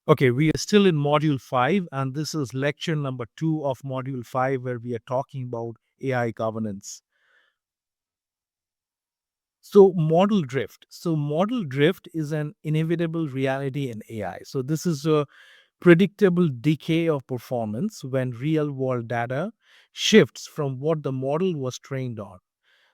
Okay, we are still in module 5, and this is lecture number 2 of module 5, where we are talking about AI governance. Model drift is an inevitable reality in AI. So, this is a predictable decay of performance when real world data shifts from what the model was trained on.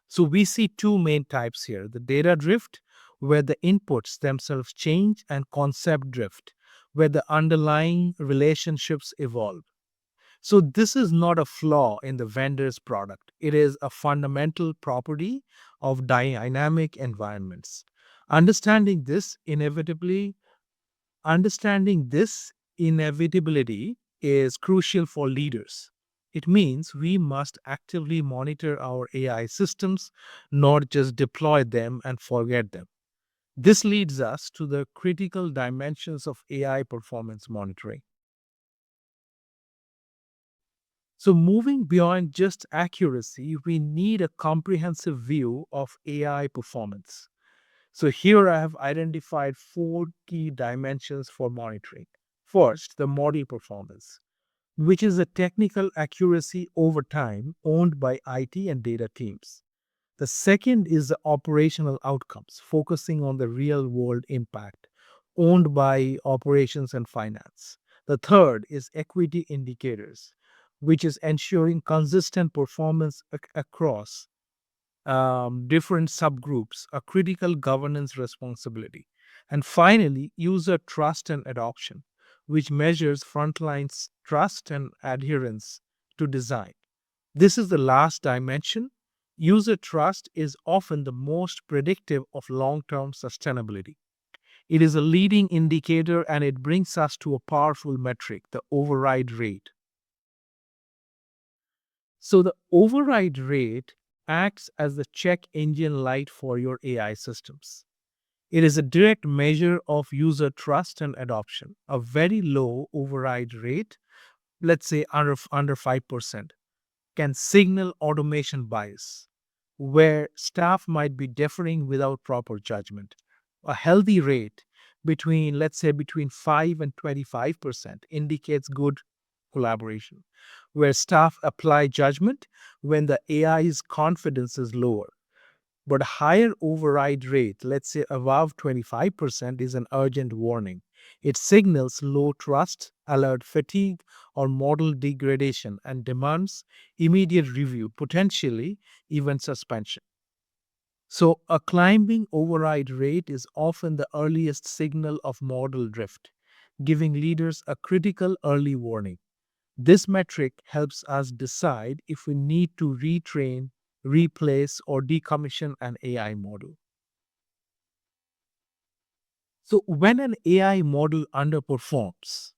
So we see two main types here: the data drift, where the inputs themselves change, and concept drift, where the underlying relationships evolve. So this is not a flaw in the vendor's product, it is a fundamental property of dynamic environments. Understanding this inevitably Understanding this inevitability is crucial for leaders. It means we must actively monitor our AI systems, not just deploy them and forget them. This leads us to the critical dimensions of AI performance monitoring. So, moving beyond just accuracy, we need a comprehensive view of AI performance. So here I have identified four key dimensions for monitoring. First, the model performance, which is a technical accuracy over time owned by IT and data teams. The second is the operational outcomes, focusing on the real world impact, owned by operations and finance. The third is equity indicators, which is ensuring consistent performance across different subgroups, a critical governance responsibility. And finally, user trust and adoption, which measures frontline's trust and adherence to design. This is the last dimension. User trust is often the most predictive of long term sustainability. It is a leading indicator, and it brings us to a powerful metric: the override rate. So the override rate acts as the check engine light for your AI systems. It is a direct measure of user trust and adoption. A very low override rate, let's say under 5%, can signal automation bias, where staff might be deferring without proper judgment. A healthy rate between 5 and 25 percent indicates good collaboration, where staff apply judgment when the AI's confidence is lower. But a higher override rate, let's say above 25%, is an urgent warning. It signals low trust, alert fatigue, or model degradation and demands immediate review, potentially even suspension. So, a climbing override rate is often the earliest signal of model drift, giving leaders a critical early warning. This metric helps us decide if we need to retrain, replace, or decommission an AI model. So, when an AI model underperforms,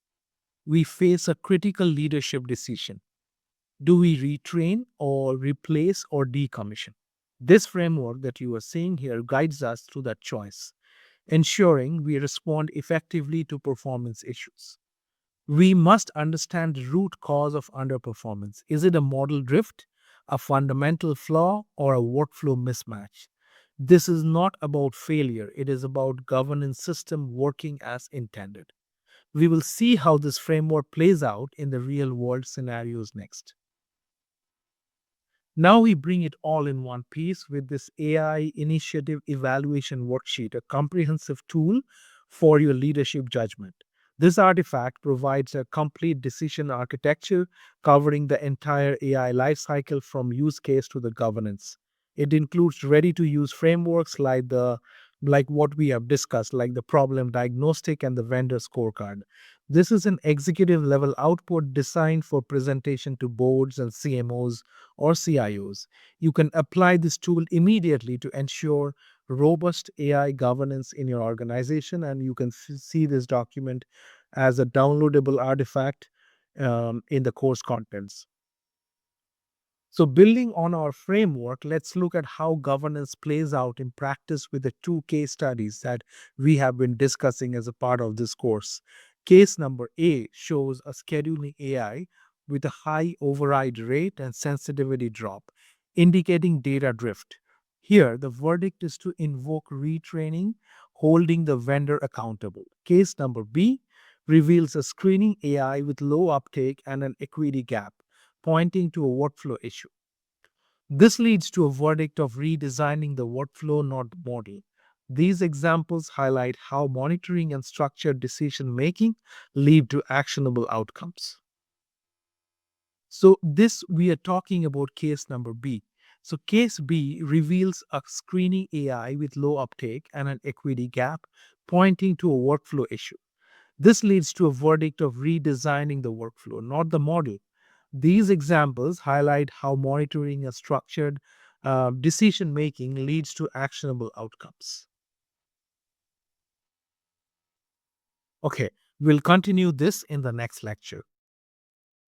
we face a critical leadership decision. Do we retrain or replace or decommission? This framework that you are seeing here guides us through that choice, ensuring we respond effectively to performance issues. We must understand the root cause of underperformance. Is it a model drift, a fundamental flaw, or a workflow mismatch? This is not about failure, it is about governance system working as intended. We will see how this framework plays out in the real world scenarios next. Now we bring it all in one piece with this AI initiative evaluation worksheet, a comprehensive tool for your leadership judgment. This artifact provides a complete decision architecture covering the entire AI lifecycle from use case to the governance. It includes ready to use frameworks like what we have discussed, like the problem diagnostic and the vendor scorecard. This is an executive level output designed for presentation to boards and CMOs or CIOs. You can apply this tool immediately to ensure robust AI governance in your organization, and you can see this document as a downloadable artifact in the course contents. So, building on our framework, let's look at how governance plays out in practice with the two case studies that we have been discussing as a part of this course. Case number A shows a scheduling AI with a high override rate and sensitivity drop, indicating data drift. Here, the verdict is to invoke retraining, holding the vendor accountable. Case number B reveals a screening AI with low uptake and an equity gap, pointing to a workflow issue. This leads to a verdict of redesigning the workflow, not the model. These examples highlight how monitoring and structured decision making lead to actionable outcomes. So, this we are talking about case number B. So, case B reveals a screening AI with low uptake and an equity gap, pointing to a workflow issue. This leads to a verdict of redesigning the workflow, not the model. These examples highlight how monitoring and structured decision making leads to actionable outcomes. Okay, we'll continue this in the next lecture.